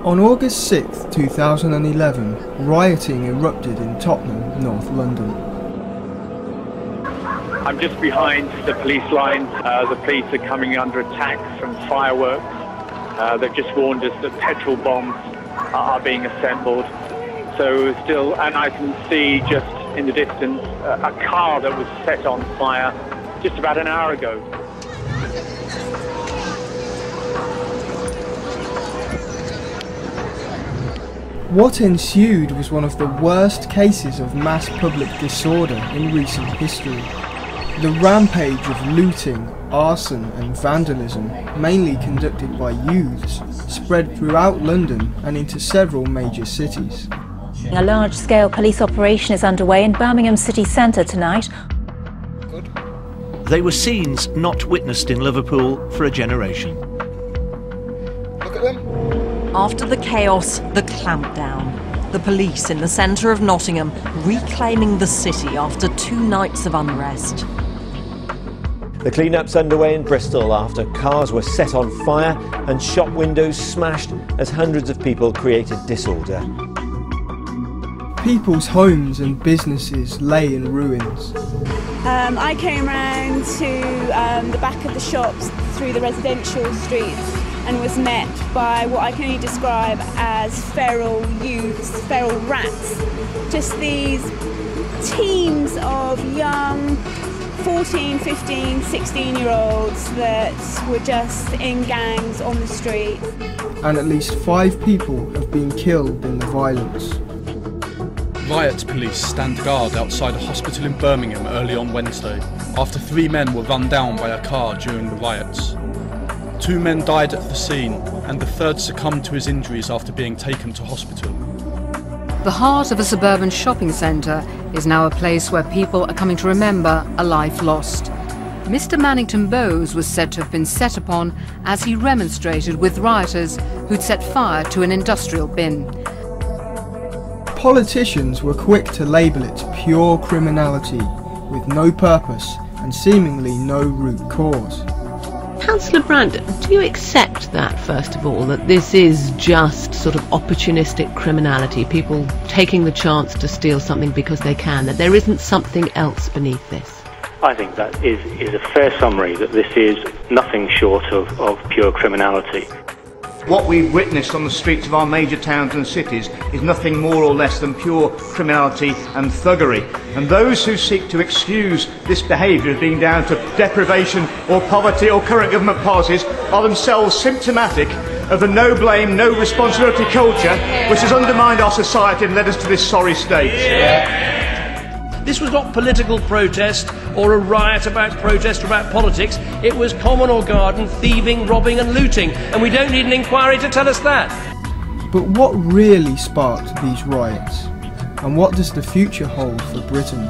On August 6, 2011, rioting erupted in Tottenham, North London. I'm just behind the police lines. The police are coming under attack from fireworks. They've just warned us that petrol bombs are being assembled. So still, and I can see just in the distance a car that was set on fire just about an hour ago. What ensued was one of the worst cases of mass public disorder in recent history. The rampage of looting, arson and vandalism, mainly conducted by youths, spread throughout London and into several major cities. A large-scale police operation is underway in Birmingham city centre tonight. They were scenes not witnessed in Liverpool for a generation. Look at them. After the chaos, the clampdown. The police in the centre of Nottingham reclaiming the city after 2 nights of unrest. The clean-up's underway in Bristol after cars were set on fire and shop windows smashed as hundreds of people created disorder. People's homes and businesses lay in ruins. I came round to the back of the shops through the residential streets and was met by what I can only describe as feral youths, feral rats. Just these teams of young 14, 15, 16-year-olds that were just in gangs on the street. And at least 5 people have been killed in the violence. Riot police stand guard outside a hospital in Birmingham early on Wednesday after 3 men were run down by a car during the riots. 2 men died at the scene and the third succumbed to his injuries after being taken to hospital. The heart of a suburban shopping centre is now a place where people are coming to remember a life lost. Mr. Mannington Bowes was said to have been set upon as he remonstrated with rioters who'd set fire to an industrial bin. Politicians were quick to label it pure criminality, with no purpose and seemingly no root cause. Councillor Brandt, do you accept that, first of all, that this is just sort of opportunistic criminality, people taking the chance to steal something because they can, that there isn't something else beneath this? I think that is a fair summary, that this is nothing short of pure criminality. What we've witnessed on the streets of our major towns and cities is nothing more or less than pure criminality and thuggery. And those who seek to excuse this behaviour as being down to deprivation or poverty or current government policies are themselves symptomatic of the no blame, no responsibility culture which has undermined our society and led us to this sorry state. This was not political protest or a riot about protest or about politics. It was common or garden thieving, robbing and looting, and we don't need an inquiry to tell us that. But what really sparked these riots? And what does the future hold for Britain?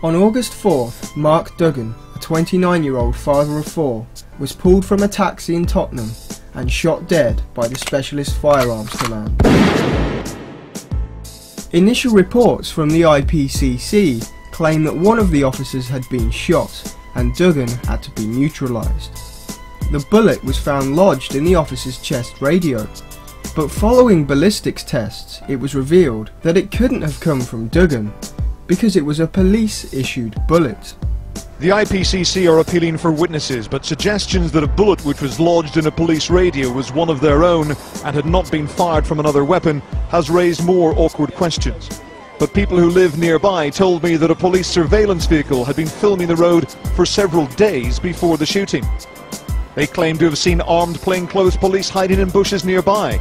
On August 4th, Mark Duggan, a 29-year-old father of 4, was pulled from a taxi in Tottenham and shot dead by the specialist firearms command. Initial reports from the IPCC claim that one of the officers had been shot and Duggan had to be neutralised. The bullet was found lodged in the officer's chest radio, but following ballistics tests it was revealed that it couldn't have come from Duggan, because it was a police-issued bullet. The IPCC are appealing for witnesses, but suggestions that a bullet which was lodged in a police radio was one of their own and had not been fired from another weapon has raised more awkward questions. But people who live nearby told me that a police surveillance vehicle had been filming the road for several days before the shooting. They claim to have seen armed plainclothes police hiding in bushes nearby,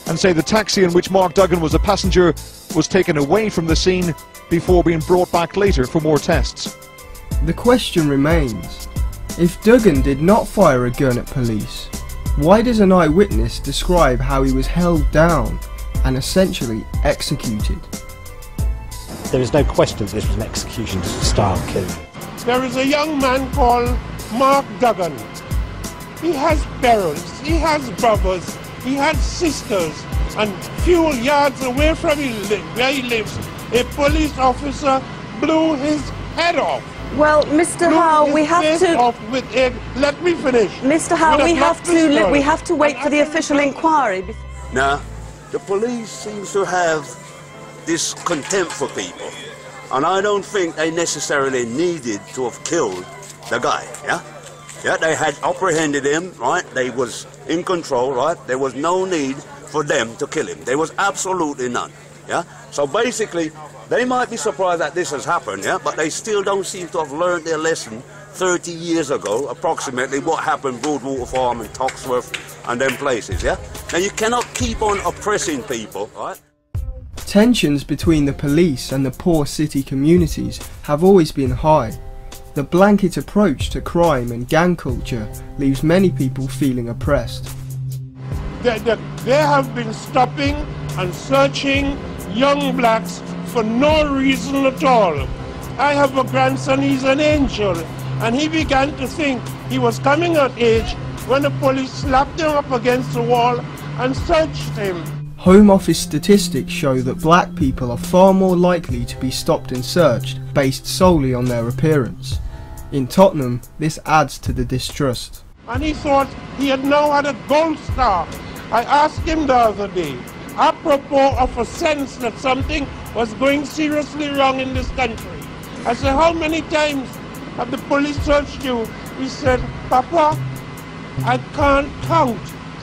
and say the taxi in which Mark Duggan was a passenger was taken away from the scene before being brought back later for more tests. The question remains, if Duggan did not fire a gun at police, why does an eyewitness describe how he was held down and essentially executed? There is no question that this was an execution-style killing. There is a young man called Mark Duggan. He has parents, he has brothers, he has sisters, and few yards away from where he lives, a police officer blew his head off. Well, Mr. Howe, we have to. Let me finish. Mr. Howe, we have to wait for the official inquiry. Now, the police seems to have this contempt for people, and I don't think they necessarily needed to have killed the guy. Yeah, they had apprehended him, right? They was in control, right? There was no need for them to kill him. There was absolutely none. Yeah. So basically, they might be surprised that this has happened, yeah, but they still don't seem to have learned their lesson 30 years ago, approximately, what happened Broadwater Farm and Toxworth and them places, yeah? Now, you cannot keep on oppressing people, right? Tensions between the police and the poor city communities have always been high. The blanket approach to crime and gang culture leaves many people feeling oppressed. They have been stopping and searching young blacks for no reason at all. I have a grandson, he's an angel, and he began to think he was coming of age when the police slapped him up against the wall and searched him. Home Office statistics show that black people are far more likely to be stopped and searched based solely on their appearance. In Tottenham, this adds to the distrust. And he thought he had now had a gold star. I asked him the other day, apropos of a sense that something was going seriously wrong in this country. I said, how many times have the police searched you? He said, Papa, I can't count.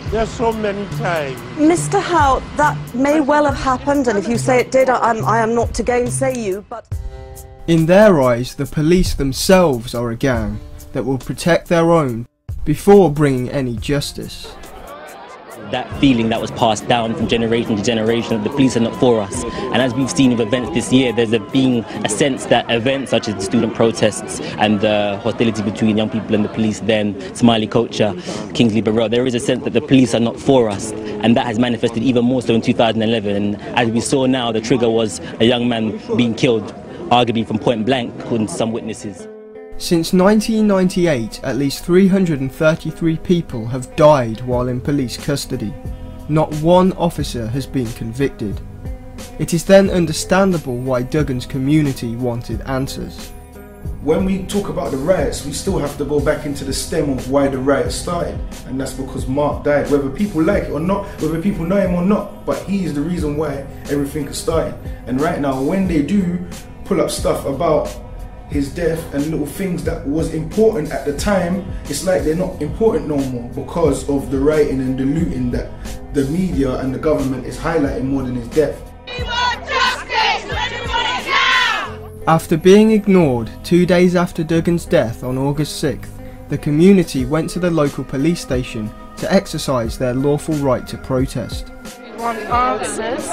There's so many times. Mr. Howe, that may well have happened, and if you say it did, I am not to gainsay you, but... In their eyes, the police themselves are a gang that will protect their own before bringing any justice. That feeling that was passed down from generation to generation that the police are not for us. And as we've seen with events this year, there's been a sense that events such as the student protests and the hostility between young people and the police, then Smiley Culture, Kingsley Barrell, there is a sense that the police are not for us. And that has manifested even more so in 2011. And as we saw now, the trigger was a young man being killed, arguably from point blank, according to some witnesses. Since 1998, at least 333 people have died while in police custody. Not one officer has been convicted. It is then understandable why Duggan's community wanted answers. When we talk about the riots, we still have to go back into the stem of why the riots started, and that's because Mark died, whether people like it or not, whether people know him or not, but he is the reason why everything has started. And right now, when they do pull up stuff about his death and little things that was important at the time, it's like they're not important no more because of the rioting and the looting that the media and the government is highlighting more than his death. We want justice! Everybody now! After being ignored 2 days after Duggan's death on August 6th, the community went to the local police station to exercise their lawful right to protest. We want answers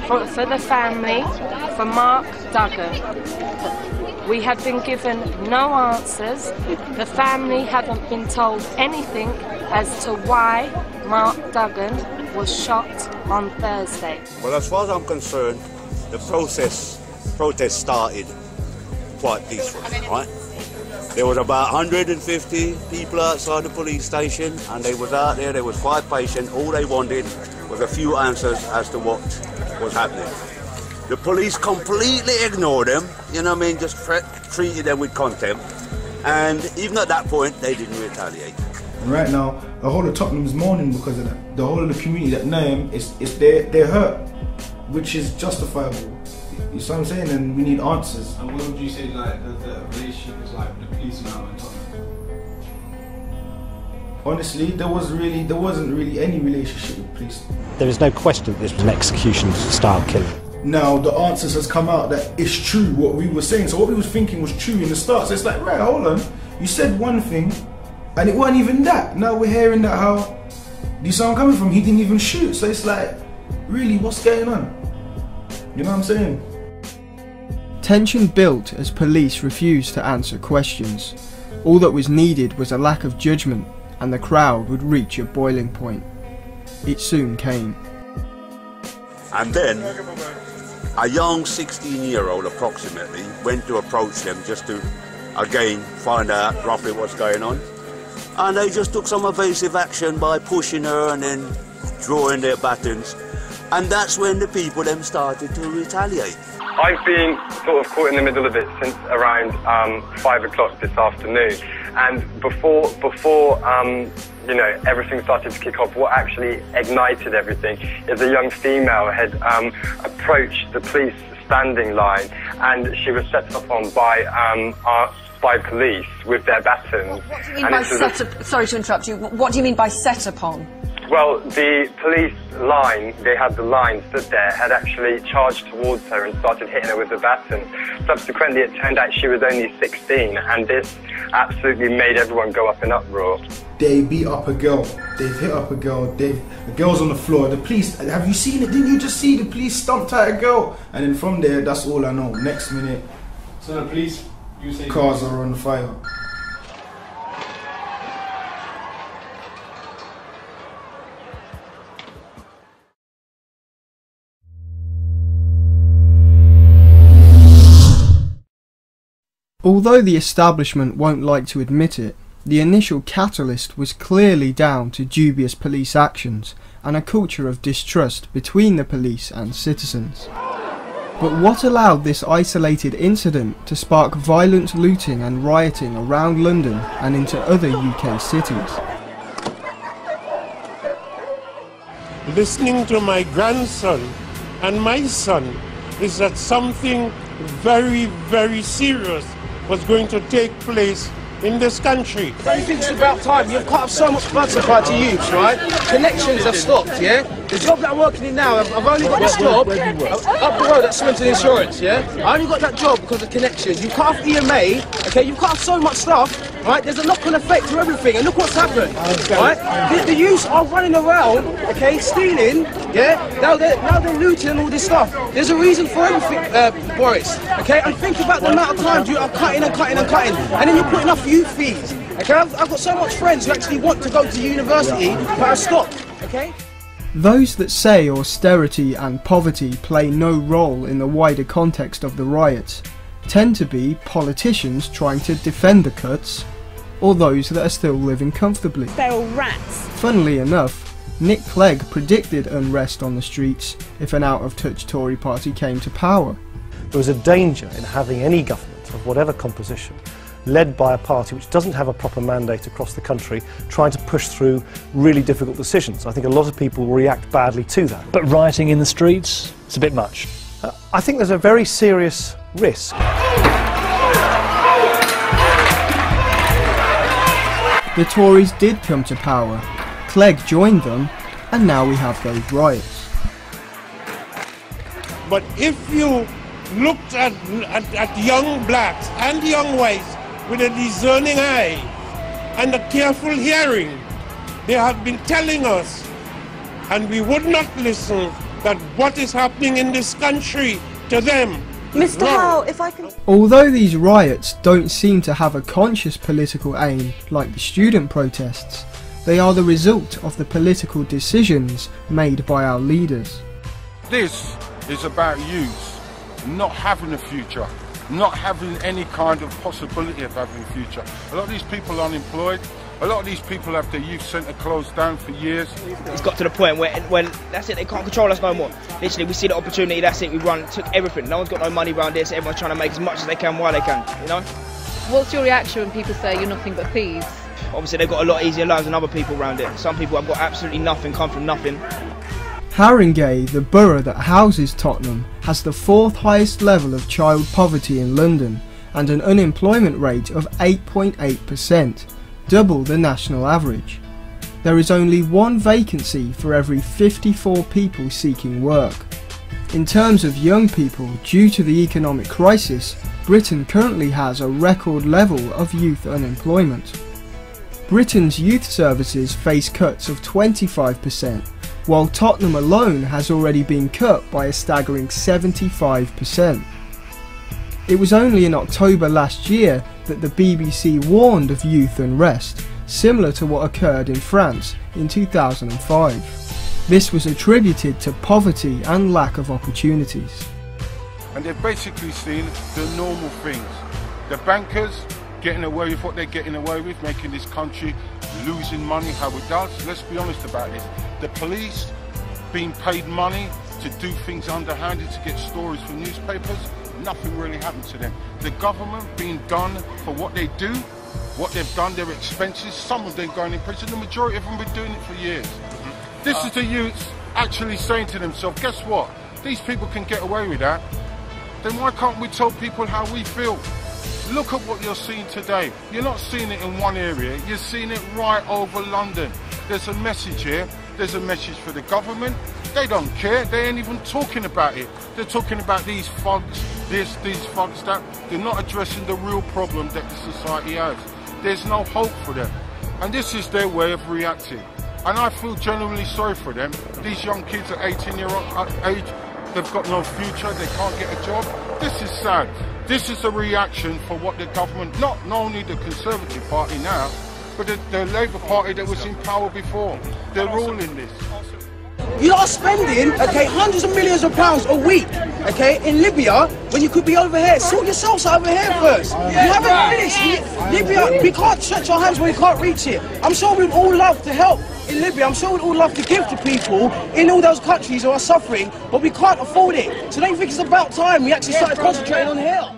for the family, for Mark Duggan. We have been given no answers. The family haven't been told anything as to why Mark Duggan was shot on Thursday. Well, as far as I'm concerned, the protest started quite peacefully, right? There was about 150 people outside the police station, and they was out there, there was 5 patients. All they wanted was a few answers as to what was happening. The police completely ignored them, you know what I mean, just treated them with contempt, and even at that point, they didn't retaliate. And right now, the whole of Tottenham is mourning because of that. The whole of the community that know him, they're hurt, which is justifiable. You see what I'm saying? And we need answers. And what would you say like the relationship is like with the police now in Tottenham? Honestly, there wasn't really any relationship with police. There is no question that this was an execution-style killing. Now the answers has come out that it's true what we were saying. So what we was thinking was true in the start. So it's like, right, hold on. You said one thing, and it wasn't even that. Now we're hearing that how, do you see where I'm coming from? He didn't even shoot. So it's like, really, what's going on? You know what I'm saying? Tension built as police refused to answer questions. All that was needed was a lack of judgment, and the crowd would reach a boiling point. It soon came. And then a young 16-year-old approximately went to approach them just to, again, find out roughly what's going on. And they just took some evasive action by pushing her and then drawing their batons. And that's when the people then started to retaliate. I've been sort of caught in the middle of it since around 5 o'clock this afternoon. And before you know, everything started to kick off, what actually ignited everything is a young female had approached the police standing line, and she was set upon by police with their batons. What do you mean by set up? Sorry to interrupt you. What do you mean by set upon? Well, the police line, they had the line stood there, had actually charged towards her and started hitting her with the baton. Subsequently, it turned out she was only 16, and this absolutely made everyone go up in uproar. They beat up a girl. They've hit up a girl. The girl's on the floor. The police, have you seen it? Didn't you just see the police stomped at a girl? And then from there, that's all I know. Next minute, so the police, you say cars are on fire. Although the establishment won't like to admit it, the initial catalyst was clearly down to dubious police actions and a culture of distrust between the police and citizens. But what allowed this isolated incident to spark violent looting and rioting around London and into other UK cities? Listening to my grandson and my son is that something very, very serious was going to take place in this country. Don't you think it's about time? You've cut off so much blood supply to youths, right? Connections have stopped, yeah? The job that I'm working in now, I've only got this job up the road at Swinton Insurance, yeah? I only got that job because of connections. You cut off EMA, okay? You've cut off so much stuff, right? There's a knock-on effect to everything, and look what's happened, right? The youths are running around, okay, stealing, yeah? Now they're looting and all this stuff. There's a reason for everything, Boris, okay? And think about the amount of times you are cutting and cutting and cutting, and then you're putting off youth fees, okay? I've got so much friends who actually want to go to university, but have stopped, okay? Those that say austerity and poverty play no role in the wider context of the riots tend to be politicians trying to defend the cuts, or those that are still living comfortably. Feral rats. Funnily enough, Nick Clegg predicted unrest on the streets if an out-of-touch Tory party came to power. There was a danger in having any government of whatever composition led by a party which doesn't have a proper mandate across the country, trying to push through really difficult decisions. I think a lot of people will react badly to that. But rioting in the streets, it's a bit much. I think there's a very serious risk. The Tories did come to power, Clegg joined them, and now we have those riots. But if you looked at young blacks and young whites with a discerning eye and a careful hearing, they have been telling us, and we would not listen, that what is happening in this country to them. Mr. Howe, if I can... Although these riots don't seem to have a conscious political aim like the student protests, they are the result of the political decisions made by our leaders. This is about youth not having a future, not having any kind of possibility of having a future. A lot of these people are unemployed. A lot of these people have their youth centre closed down for years. It's got to the point where that's it, they can't control us no more. Literally, we see the opportunity, that's it, we run, took everything. No one's got no money around here, so everyone's trying to make as much as they can while they can, you know? What's your reaction when people say you're nothing but thieves? Obviously, they've got a lot easier lives than other people around here. Some people have got absolutely nothing, come from nothing. Haringey, the borough that houses Tottenham, has the 4th highest level of child poverty in London and an unemployment rate of 8.8%, double the national average. There is only one vacancy for every 54 people seeking work. In terms of young people, due to the economic crisis, Britain currently has a record level of youth unemployment. Britain's youth services face cuts of 25%, while Tottenham alone has already been cut by a staggering 75%. It was only in October last year that the BBC warned of youth unrest, similar to what occurred in France in 2005. This was attributed to poverty and lack of opportunities. and they've basically seen the normal things. The bankers getting away with what they're getting away with, making this country losing money how it does. Let's be honest about this. The police being paid money to do things underhanded, to get stories for newspapers, nothing really happened to them. The government being done for what they do, what they've done, their expenses, some of them going in prison, the majority of them have been doing it for years. This is the youths actually saying to themselves, guess what? These people can get away with that. Then why can't we tell people how we feel? Look at what you're seeing today. You're not seeing it in one area, you're seeing it right over London. There's a message here, there's a message for the government. They don't care, they ain't even talking about it. They're talking about these thugs, this, these thugs, that. They're not addressing the real problem that the society has. There's no hope for them. And this is their way of reacting. And I feel genuinely sorry for them. These young kids at 18-year-old age, they've got no future, they can't get a job. This is sad. This is a reaction for what the government, not only the Conservative Party now, but the Labour Party that was in power before. They're all in this. You lot are spending, okay, hundreds of millions of pounds a week, okay, in Libya, when you could be over here. Sort yourselves out over here first. You haven't finished. Libya, we can't stretch our hands when we can't reach it. I'm sure we'd all love to help in Libya. I'm sure we'd all love to give to people in all those countries who are suffering, but we can't afford it. So don't you think it's about time we actually started concentrating on here?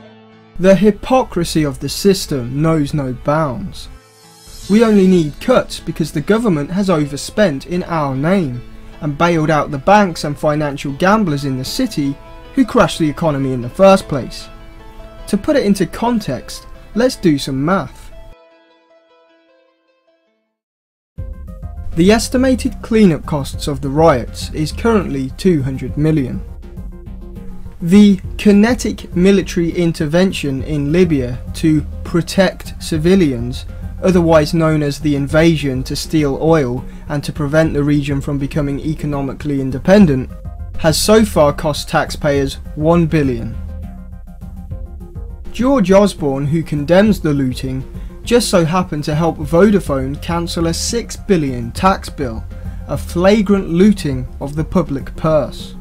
The hypocrisy of the system knows no bounds. We only need cuts because the government has overspent in our name and bailed out the banks and financial gamblers in the city who crashed the economy in the first place. To put it into context, let's do some math. The estimated cleanup costs of the riots is currently 200 million. The kinetic military intervention in Libya to protect civilians, otherwise known as the invasion to steal oil and to prevent the region from becoming economically independent, has so far cost taxpayers $1 billion. George Osborne, who condemns the looting, just so happened to help Vodafone cancel a $6 billion tax bill, a flagrant looting of the public purse.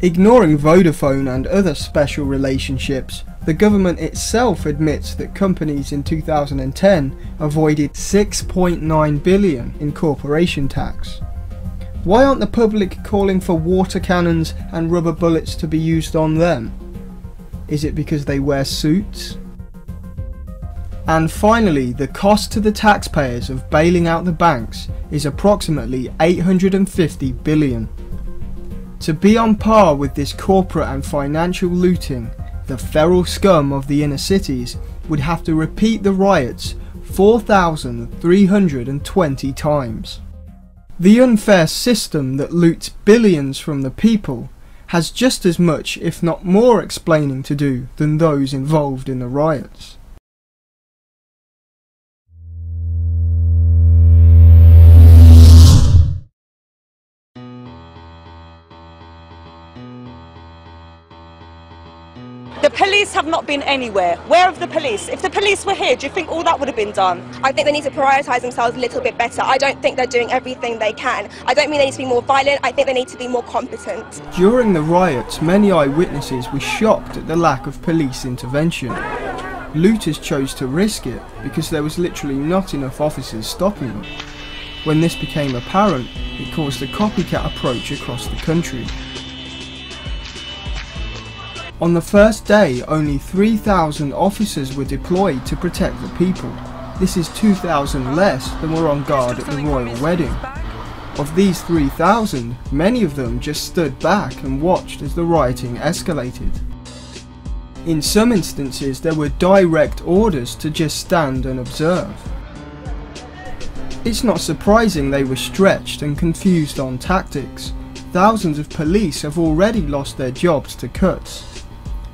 Ignoring Vodafone and other special relationships, the government itself admits that companies in 2010 avoided $6.9 billion in corporation tax. Why aren't the public calling for water cannons and rubber bullets to be used on them? Is it because they wear suits? And finally, the cost to the taxpayers of bailing out the banks is approximately $850 billion. To be on par with this corporate and financial looting, the feral scum of the inner cities would have to repeat the riots 4,320 times. The unfair system that loots billions from the people has just as much, if not more, explaining to do than those involved in the riots. The police have not been anywhere. Where are the police? If the police were here, do you think all that would have been done? I think they need to prioritise themselves a little bit better. I don't think they're doing everything they can. I don't mean they need to be more violent, I think they need to be more competent. During the riots, many eyewitnesses were shocked at the lack of police intervention. Looters chose to risk it because there was literally not enough officers stopping them. When this became apparent, it caused a copycat approach across the country. On the first day, only 3,000 officers were deployed to protect the people. This is 2,000 less than were on guard at the royal wedding. Of these 3,000, many of them just stood back and watched as the rioting escalated. In some instances, there were direct orders to just stand and observe. It's not surprising they were stretched and confused on tactics. Thousands of police have already lost their jobs to cuts.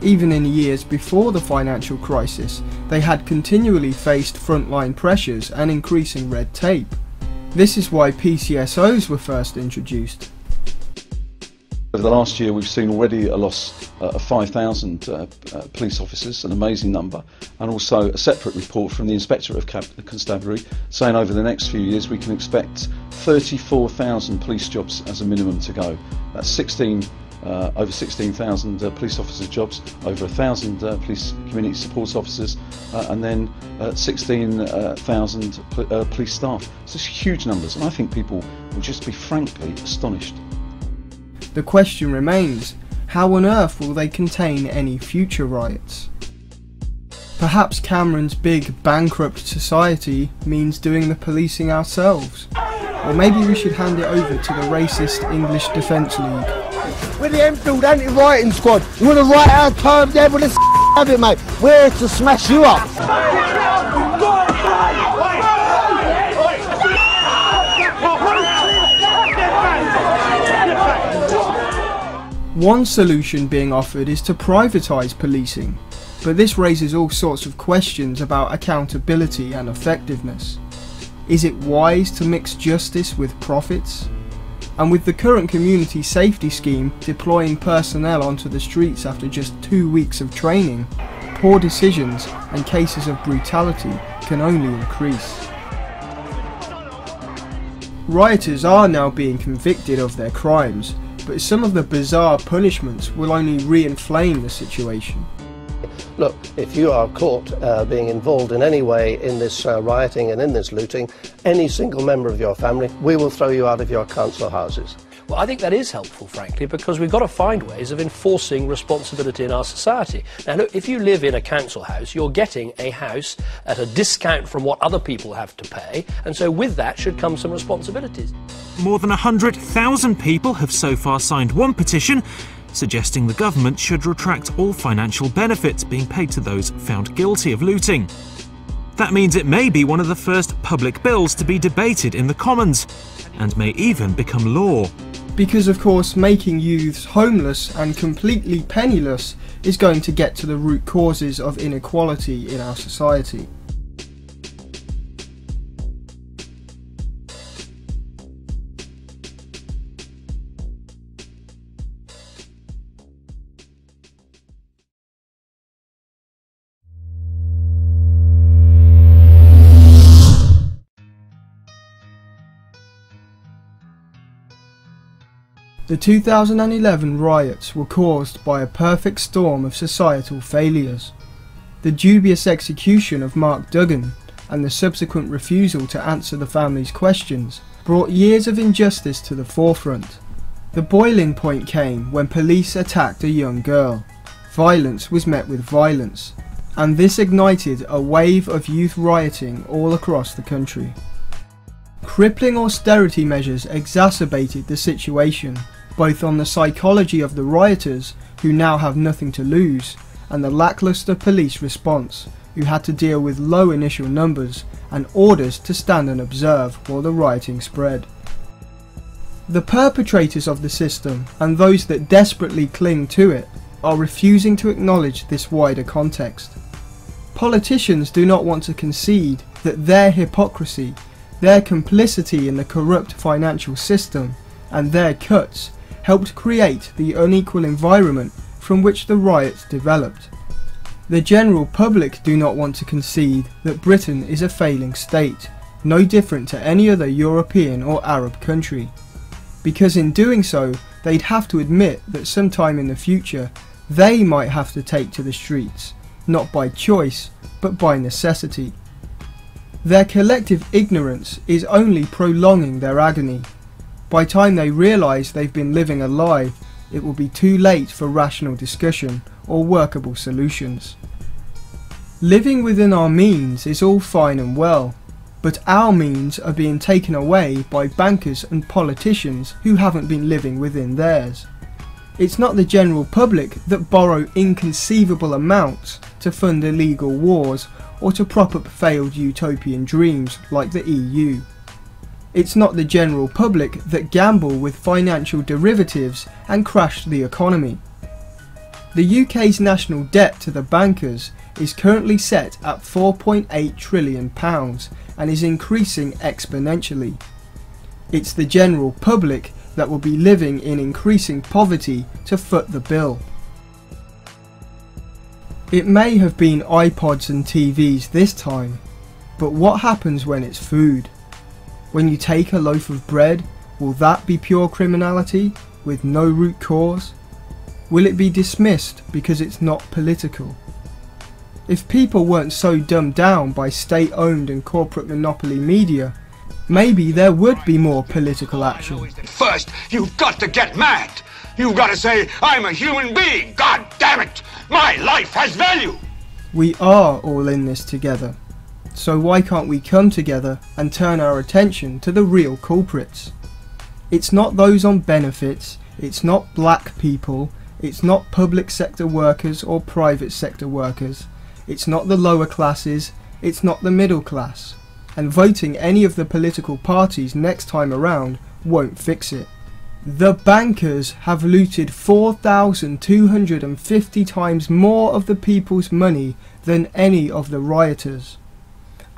Even in years before the financial crisis, they had continually faced frontline pressures and increasing red tape. This is why PCSOs were first introduced. Over the last year we've seen already a loss of 5,000 police officers, an amazing number, and also a separate report from the Inspector of Constabulary saying over the next few years we can expect 34,000 police jobs as a minimum to go. That's 16 over 16,000 police officer jobs, over 1,000 police community support officers, and then 16,000 police staff. So it's huge numbers, and I think people will just be frankly astonished. The question remains, how on earth will they contain any future riots? Perhaps Cameron's big bankrupt society means doing the policing ourselves. Or maybe we should hand it over to the racist English Defence League. We're the Enfield anti-rioting squad. You want to riot our terms there, but let's have it, mate. We're here to smash you up. One solution being offered is to privatise policing, but this raises all sorts of questions about accountability and effectiveness. Is it wise to mix justice with profits? And with the current community safety scheme deploying personnel onto the streets after just 2 weeks of training, poor decisions and cases of brutality can only increase. Rioters are now being convicted of their crimes, but some of the bizarre punishments will only re-inflame the situation. Look, if you are caught being involved in any way in this rioting and in this looting, any single member of your family, we will throw you out of your council houses. Well, I think that is helpful, frankly, because we've got to find ways of enforcing responsibility in our society. Now, look, if you live in a council house, you're getting a house at a discount from what other people have to pay, and so with that should come some responsibilities. More than 100,000 people have so far signed one petition suggesting the government should retract all financial benefits being paid to those found guilty of looting. That means it may be one of the first public bills to be debated in the Commons, and may even become law. Because of course making youths homeless and completely penniless is going to get to the root causes of inequality in our society. The 2011 riots were caused by a perfect storm of societal failures. The dubious execution of Mark Duggan and the subsequent refusal to answer the family's questions brought years of injustice to the forefront. The boiling point came when police attacked a young girl. Violence was met with violence, and this ignited a wave of youth rioting all across the country. Crippling austerity measures exacerbated the situation, both on the psychology of the rioters, who now have nothing to lose, and the lacklustre police response, who had to deal with low initial numbers and orders to stand and observe while the rioting spread. The perpetrators of the system, and those that desperately cling to it, are refusing to acknowledge this wider context. Politicians do not want to concede that their hypocrisy, their complicity in the corrupt financial system, and their cuts helped create the unequal environment from which the riots developed. The general public do not want to concede that Britain is a failing state, no different to any other European or Arab country, because in doing so they'd have to admit that sometime in the future they might have to take to the streets, not by choice but by necessity. Their collective ignorance is only prolonging their agony. By the time they realise they've been living a lie, it will be too late for rational discussion or workable solutions. Living within our means is all fine and well, but our means are being taken away by bankers and politicians who haven't been living within theirs. It's not the general public that borrow inconceivable amounts to fund illegal wars or to prop up failed utopian dreams like the EU. It's not the general public that gamble with financial derivatives and crash the economy. The UK's national debt to the bankers is currently set at £4.8 trillion and is increasing exponentially. It's the general public that will be living in increasing poverty to foot the bill. It may have been iPods and TVs this time, but what happens when it's food? When you take a loaf of bread, will that be pure criminality with no root cause? Will it be dismissed because it's not political? If people weren't so dumbed down by state-owned and corporate monopoly media, maybe there would be more political action. First, you've got to get mad. You've got to say, I'm a human being. God damn it. My life has value. We are all in this together. So why can't we come together and turn our attention to the real culprits? It's not those on benefits, it's not black people, it's not public sector workers or private sector workers, it's not the lower classes, it's not the middle class. And voting any of the political parties next time around won't fix it. The bankers have looted 4,250 times more of the people's money than any of the rioters.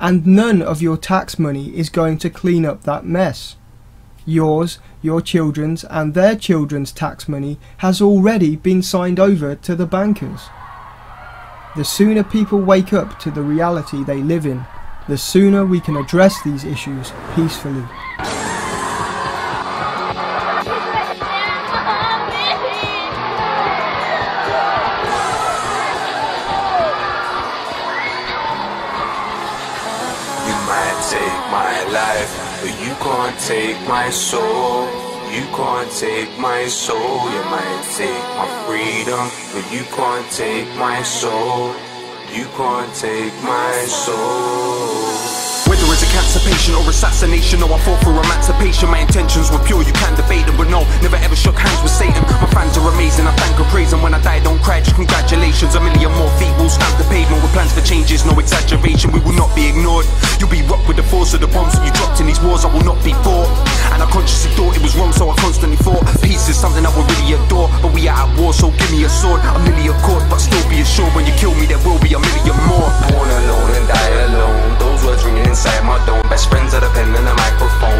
And none of your tax money is going to clean up that mess. Yours, your children's and their children's tax money has already been signed over to the bankers. The sooner people wake up to the reality they live in, the sooner we can address these issues peacefully. Take my life, but you can't take my soul. You can't take my soul. You might take my freedom, but you can't take my soul. You can't take my soul. Whether it's a cancer patient or assassination, no, I fought for emancipation. My intentions were pure, you can't debate them, but no, never ever shook hands with Satan. My fans are amazing, I thank and praise them. When I die, don't cry, just congratulations. A million more feet will stamp the pavement with plans for changes, no exaggeration. We will not be ignored. You'll be rocked with the force of the bombs that you dropped in these wars. I will not be fought, and I consciously thought it was wrong, so I constantly thought peace is something I would really adore. But we are at war, so give me a sword. A million caught, but still be assured when you kill me, there will be a million more. Born alone and die alone. Those words ringing inside my dome. Best friends are the pen and the microphone.